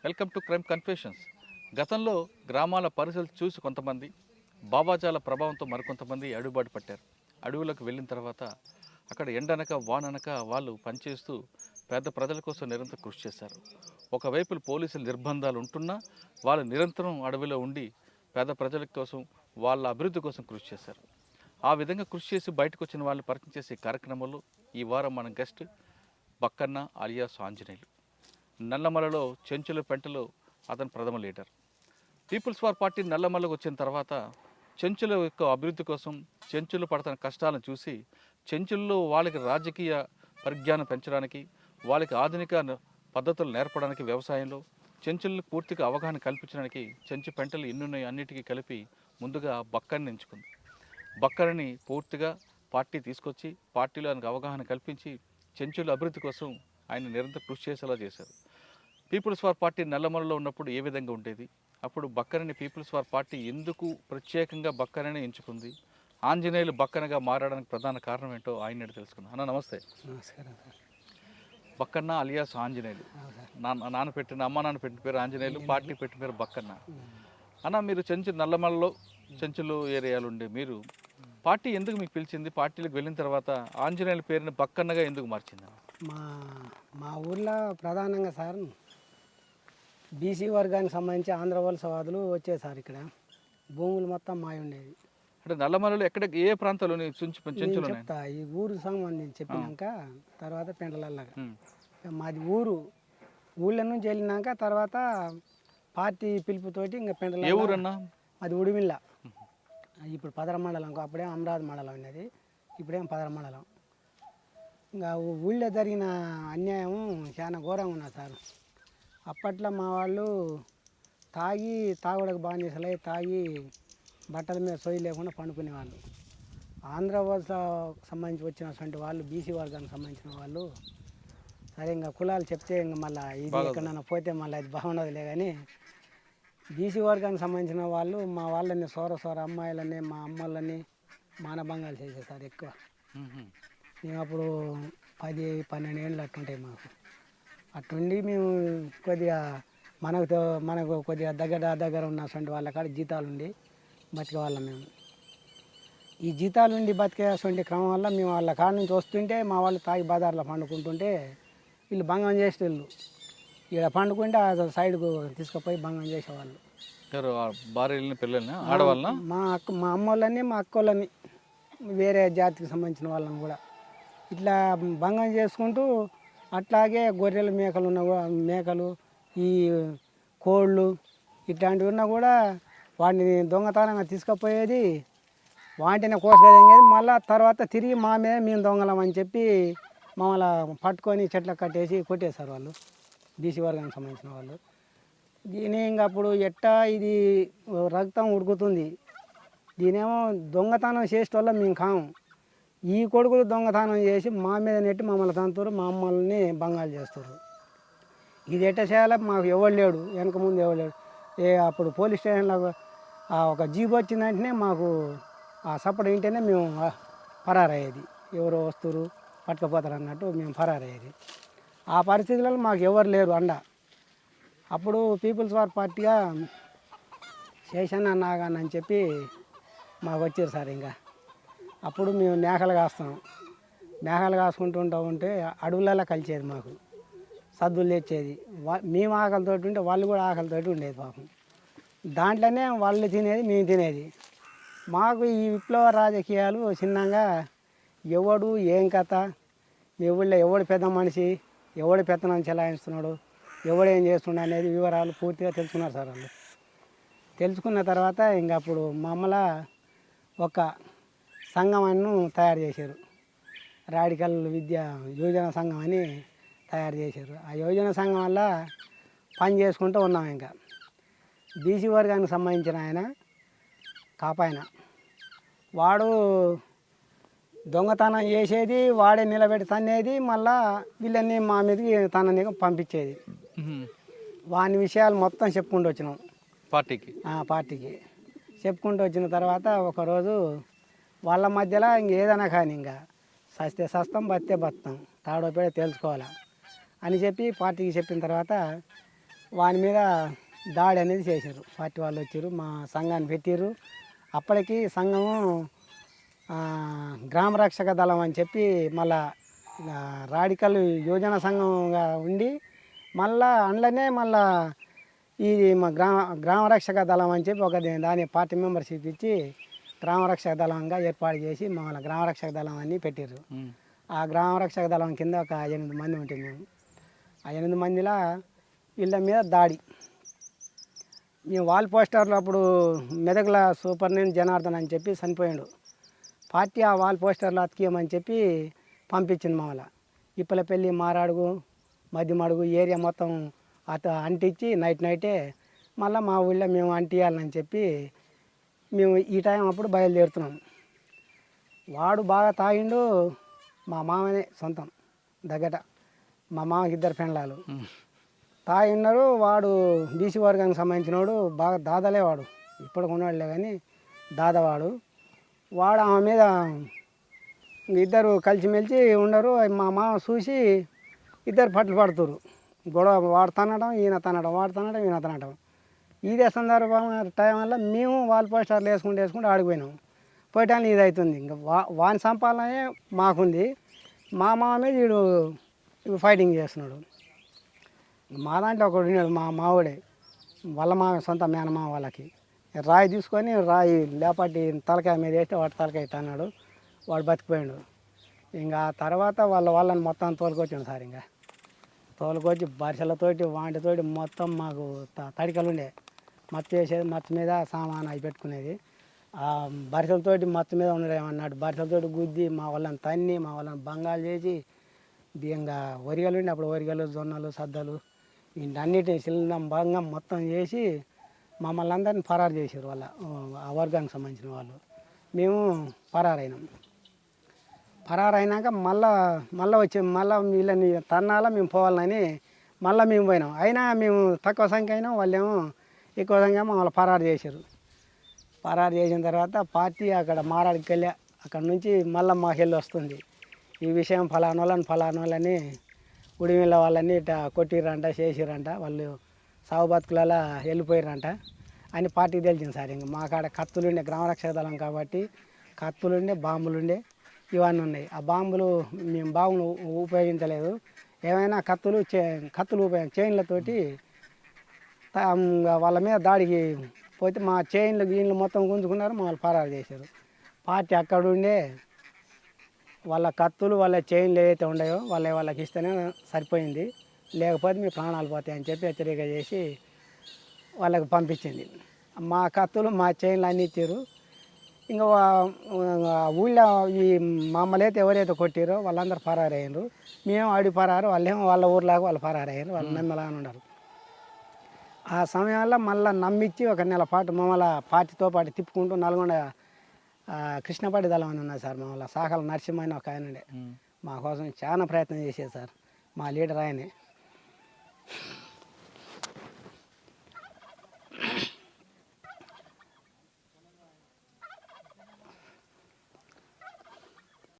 Welcome to crime confessions. గతంలో గ్రామాల పరిస్థితులు చూసి కొంతమంది, బాబాజాల ప్రభావంతో మరికొంతమంది అడుగుబాటు పట్టారు. అడవులకు వెళ్ళిన తర్వాత అక్కడ ఎండనక వాననక వాళ్ళు పనిచేస్తూ పేద ప్రజల కోసం నిరంతరం కృషి చేశారు. ఒకవైపు పోలీసుల నిర్బంధాలు ఉంటున్నా వాళ్ళు నిరంతరం అడవిలో ఉండి పేద ప్రజల కోసం, వాళ్ళ అభివృద్ధి కోసం కృషి చేశారు. ఆ విధంగా కృషి చేసి బయటకు వచ్చిన వాళ్ళని పరిచయం చేసే కార్యక్రమంలో ఈ వారం మన గెస్ట్ బక్కన్న అలియాస్ ఆంజనేయులు. నల్లమలలో చెంచుల పెంటలో అతను ప్రథమ లీడర్. పీపుల్స్ వార్ పార్టీ నల్లమలకు వచ్చిన తర్వాత చెంచుల యొక్క అభివృద్ధి కోసం, చెంచులు పడుతున్న కష్టాలను చూసి చెంచుల్లో వాళ్ళకి రాజకీయ పరిజ్ఞానం పెంచడానికి, వాళ్ళకి ఆధునిక పద్ధతులు నేర్పడానికి, వ్యవసాయంలో చెంచులకు పూర్తిగా అవగాహన కల్పించడానికి చెంచు పెంటలు ఎన్నున్నాయి అన్నిటికీ కలిపి ముందుగా బక్కని ఎంచుకుంది. బక్కని పూర్తిగా పార్టీ తీసుకొచ్చి పార్టీలో ఆయనకు అవగాహన కల్పించి చెంచుల అభివృద్ధి కోసం ఆయన నిరంతరం కృషి చేసేలా చేశారు. పీపుల్స్ వార్ పార్టీ నల్లమలలో ఉన్నప్పుడు ఏ విధంగా ఉండేది, అప్పుడు బక్కనని పీపుల్స్ వార్ పార్టీ ఎందుకు ప్రత్యేకంగా బక్కనని ఎంచుకుంది, ఆంజనేయులు బక్కనగా మారడానికి ప్రధాన కారణం ఏంటో ఆయన తెలుసుకుందాం. అన్న నమస్తే. నమస్కారం సార్. బక్కన్న అలియాస్ ఆంజనేయులు. నాన్న పెట్టిన అమ్మ నాన్న పెట్టిన పేరు ఆంజనేయులు, పార్టీ పెట్టిన పేరు బక్కన్న. అన్న మీరు నల్లమలలో చెంచులు ఏరియాలు ఉండే మీరు పార్టీ ఎందుకు మీకు పిలిచింది, పార్టీలకు వెళ్ళిన తర్వాత ఆంజనేయుల పేరుని బక్కన్నగా ఎందుకు మార్చింది? మా మా ఊర్లో ప్రధానంగా సార్ బీసీ వర్గానికి సంబంధించి ఆంధ్ర వలసవాదులు వచ్చాయి సార్. ఇక్కడ భూములు మొత్తం మాయ ఉండేది. అంటే నల్లమలలో ఎక్కడ ఏ ప్రాంతాలు చెంచులు చెప్తా, ఈ ఊరు సంబంధించి చెప్పినాక తర్వాత పెంటలల్లాగా మాది ఊళ్ళో నుంచి వెళ్ళినాక తర్వాత పార్టీ పిలుపుతోటి ఇంకా పెంటల. ఏ ఊరన్నా? అది ఉడిమిల్ల. ఇప్పుడు పదర మండలం, అప్పుడేం అమరావతి మండలం ఉన్నది, ఇప్పుడేం పదర మండలం. ఇంకా ఊళ్ళో జరిగిన అన్యాయం చాలా ఘోరంగా ఉన్నది సార్. అప్పట్లో మా వాళ్ళు తాగుడకు బాగా చేసలే, తాగి బట్టల మీద సొయ్యి లేకుండా పండుకునేవాళ్ళు. ఆంధ్ర వలసకు సంబంధించి వచ్చినటువంటి వాళ్ళు, బీసీ వర్గానికి సంబంధించిన వాళ్ళు, సరే ఇంకా కులాలు చెప్తే ఇంకా మళ్ళీ ఇది ఎక్కడన్నా పోతే మళ్ళీ అది బాగుండదులే కానీ, బీసీ వర్గానికి సంబంధించిన వాళ్ళు మా వాళ్ళని సోర అమ్మాయిలని, మా అమ్మలని మానభంగాలు చేసేసారు ఎక్కువ. మేము అప్పుడు 10-12 ఏళ్ళు అట్టుంటాయి మాకు. అట్టుండి మేము కొద్దిగా మనకు కొద్దిగా దగ్గర ఉన్నటువంటి వాళ్ళ కాడ జీతాలు ఉండి బతికే వాళ్ళం. మేము ఈ జీతాలు ఉండి బతికేటువంటి క్రమం వల్ల మేము వాళ్ళ కాడ నుంచి వస్తుంటే మా వాళ్ళు తాగి బజార్లో పండుకుంటుంటే వీళ్ళు భంగం చేసేవాళ్ళు. ఇక్కడ పండుకుంటే ఆ సైడ్కు తీసుకుపోయి భంగం చేసేవాళ్ళు. భార్యలని పిల్లల్ని ఆడవాళ్ళ మా అమ్మ వాళ్ళని, మా అక్క వాళ్ళని, వేరే జాతికి సంబంధించిన వాళ్ళని కూడా ఇట్లా భంగం చేసుకుంటూ, అట్లాగే గొర్రెలు మేకలు ఈ కోళ్ళు ఇట్లాంటివి ఉన్నా కూడా వాటిని దొంగతనంగా తీసుకుపోయేది, వాటిని కోసుకదేంగేది. మళ్ళీ తర్వాత తిరిగి మా మీద మేము దొంగలం అని చెప్పి మమ్మల్ని పట్టుకొని చెట్లకు కట్టేసి కొట్టేశారు వాళ్ళు, బీసీ వర్గానికి సంబంధించిన వాళ్ళు. దీని ఇంకా అప్పుడు ఎట్టా ఇది రక్తం ఉడుకుతుంది. దీనేమో దొంగతనం చేసేటోళ్ళ మేము కాము. ఈ కొడుకులు దొంగతనం చేసి మా మీద నెట్టి మమ్మల్ని తంతురు, మా అమ్మల్ని భంగాలు చేస్తారు. ఇది ఎట్ట చేయాలి మాకు ఎవరు లేడు, వెనక ముందు ఎవరు లేడు. అప్పుడు పోలీస్ స్టేషన్లో ఒక జీబు వచ్చిందంటేనే మాకు ఆ సపోర్ట్ వింటేనే మేము పరారయ్యేది. ఎవరో వస్తురు పట్టుకుపోతారు అన్నట్టు మేము పరారయ్యేది. ఆ పరిస్థితులలో మాకు ఎవరు లేరు అండ. అప్పుడు పీపుల్స్ వార్ పార్టీగా శేషన్న నాగన్న అని చెప్పి మాకు వచ్చారు సార్. ఇంకా అప్పుడు మేము మేకలు కాసుకుంటూ ఉంటే అడవులలో కలిసేది, మాకు సద్దులు తెచ్చేది. మేము ఆకలితో ఉంటే వాళ్ళు కూడా ఆకలితోటి ఉండేది పాపం. దాంట్లోనే వాళ్ళు తినేది, మేము తినేది. మాకు ఈ విప్లవ రాజకీయాలు చిన్నగా ఎవడు ఏం కథ, ఎవళ్ళో ఎవడు పెద్ద మనిషి, ఎవడు పెత్తనం చెలాయిస్తున్నాడు, ఎవడేం చేస్తుండ అనేది వివరాలు పూర్తిగా తెలుసుకున్నారు సార్ వాళ్ళు. తెలుసుకున్న తర్వాత ఇంకా అప్పుడు మమ్మల్ని ఒక సంఘం తయారు చేశారు. రాడికల్ విద్యా యోజన సంఘం అని తయారు చేశారు. ఆ యోజన సంఘం వల్ల పని చేసుకుంటూ ఉన్నాం. ఇంకా బీసీ వర్గానికి సంబంధించిన ఆయన కాపాయన, వాడు దొంగతనం చేసేది, వాడే నిలబెట్టి తన్నేది, మళ్ళా వీళ్ళని మా మీదకి తనని పంపించేది. వాని విషయాలు మొత్తం చెప్పుకుంటూ వచ్చినాం పార్టీకి చెప్పుకుంటూ వచ్చిన తర్వాత ఒకరోజు వాళ్ళ మధ్యలో ఇంకేదైనా కానీ ఇంకా సస్తే సస్తం బస్తే బతాం తాడోపేడ తెలుసుకోవాలా అని చెప్పి పార్టీకి చెప్పిన తర్వాత వాని మీద దాడి అనేది చేశారు. పార్టీ వాళ్ళు వచ్చారు, మా సంఘాన్ని పెట్టారు. అప్పటికి సంఘము గ్రామ రక్షక దళం అని చెప్పి మళ్ళా రాడికల్ యోజన సంఘంగా ఉండి మళ్ళా అందులోనే మళ్ళా ఇది మా గ్రామ రక్షక దళం అని చెప్పి ఒక దాని పార్టీ మెంబర్షిప్ ఇచ్చి గ్రామ రక్షక దళంగా ఏర్పాటు చేసి మమ్మల్ని గ్రామ రక్షక దళం అని పెట్టారు. ఆ గ్రామ రక్షక దళం కింద ఒక 8 మంది ఉంటుంది. మేము ఆ 8 మందిలా వీళ్ళ మీద దాడి. మేము వాల్ పోస్టర్లు అప్పుడు మెదక్ల సూపరింటెండెంట్ జనార్దన్ అని చెప్పి చనిపోయాడు. పార్టీ ఆ వాల్ పోస్టర్లు అతికియమని చెప్పి పంపించింది మమ్మల్ని. ఇప్పలపల్లి, మారాడుగు, మధ్యమడుగు ఏరియా మొత్తం అంటించి నైటే మళ్ళీ మా ఊళ్ళో మేము అంటియాలని చెప్పి మేము ఈ టైం అప్పుడు బయలుదేరుతున్నాం. వాడు బాగా తాగిండు. మా మామనే సొంతం దగ్గర, మా మామకి 2 పెండ్లాలు తాగి ఉన్నారు. వాడు బీసీ వర్గానికి సంబంధించిన వాడు, బాగా దాదాలే వాడు, ఇప్పటికి ఉన్నాడులే కానీ దాదావాడు. వాడు ఆమె మీద ఇద్దరు కలిసిమెలిసి ఉండరు. మా మామ చూసి ఇద్దరు పట్లు పడుతురు. గొడవ వాడు తనడం, ఈయన తనడం, వాడు తనడం, ఈయన తనడం. ఇదే సందర్భం టైం వల్ల మేము వాల్ పోస్టర్లు వేసుకుంటూ ఆడిపోయినాం. పోయటానికి ఇది అవుతుంది. ఇంకా వాని సంపాదనే మాకుంది. మా మామ మీద వీడు ఫైటింగ్ చేస్తున్నాడు. మా దాంట్లో ఒకడు ఉన్నాడు, మా మావుడే, వాళ్ళ మామ సొంత మేనమామ వాళ్ళకి. రాయి తీసుకొని రాయి లేపాటి తలకాయ మీద వేస్తే వాటి తలకాయ అన్నాడు. వాడు బతికిపోయాడు. ఇంకా తర్వాత వాళ్ళని మొత్తం తోలుకొచ్చాడు సార్. ఇంకా తోలుకొచ్చి బరిసెలతోటి వాటితోటి మొత్తం మాకు తడికలు ఉండే మత్తు వేసేది, మత్తు మీద సామాన్ అవి పెట్టుకునేది. ఆ బరిసెలతోటి మత్తు మీద ఉండేమన్నాడు. బరిసెలతోటి గుద్ది మా వాళ్ళని తన్ని, మా వాళ్ళని బంగాలు చేసి బియ్యంగా వరిగలు ఉండి అప్పుడు వరిగలు, జొన్నలు, సద్దలు వీటన్నిటిని సిలిండం భంగం మొత్తం చేసి మమ్మల్ని అందరినీ పరారు చేశారు. ఆ వర్గానికి సంబంధించిన వాళ్ళు. మేము పరారైనాం. పరారైనాక మళ్ళీ వీళ్ళని తన్నాలా మేము పోవాలని మళ్ళీ మేము పోయినాం. అయినా మేము తక్కువ సంఖ్య అయినాం, వాళ్ళేమో ఎక్కువ సంఖ్య మమ్మల్ని పరారు చేశారు. పరారు చేసిన తర్వాత పార్టీ అక్కడ మారాడికి వెళ్ళి అక్కడ నుంచి మళ్ళీ మాకు వెళ్ళి వస్తుంది. ఈ విషయం ఫలానోళ్ళని ఉడిమిళ్ళ వాళ్ళని ఇట్లా కొట్టిరంట, చేసిరంట, వాళ్ళు సాగు బతుకులలో వెళ్ళిపోయారంట అని పార్టీకి తెలిసింది సార్. ఇంకా మా కాడ కత్తులుండే, గ్రామరక్షక దళం కాబట్టి కత్తులుండే, బాంబులుండే, ఇవన్నీ ఉన్నాయి. ఆ బాంబులు మేము బాంబులు ఉపయోగించలేదు. ఏమైనా కత్తులు చైన్లతోటి వాళ్ళ మీద దాడికి పోతే మా గీన్లు మొత్తం గుంజుకున్నారు, మమ్మల్ని పరారు చేశారు. పార్టీ అక్కడుండే వాళ్ళ కత్తులు, వాళ్ళ చైన్లు ఏవైతే ఉన్నాయో వాళ్ళకి ఇస్తేనే సరిపోయింది, లేకపోతే మీ ప్రాణాలు పోతాయని చెప్పి హెచ్చరిక చేసి వాళ్ళకి పంపించింది. మా కత్తులు, మా చైన్లు అన్నీ ఇచ్చారు. ఇంకా ఊళ్ళో ఈ మమ్మల్ని అయితే ఎవరైతే కొట్టారో వాళ్ళందరూ పరారయ్యారు. మేము ఆడి పరారు, వాళ్ళేమో వాళ్ళ ఊర్లాగా వాళ్ళు పరారయ్యారు. వాళ్ళు నమ్మలాగా ఉన్నారు. ఆ సమయంలో మళ్ళీ నమ్మించి 1 నెల పాటు మమ్మల్ని పార్టీతో పాటు తిప్పుకుంటూ నల్గొండ కృష్ణపాటి దళం అని ఉన్నది సార్. మమ్మల్ని సాకల నరసింహ అని ఒక ఆయన ఉండే, మా కోసం చాలా ప్రయత్నం చేసేది సార్. మా లీడర్ ఆయనే.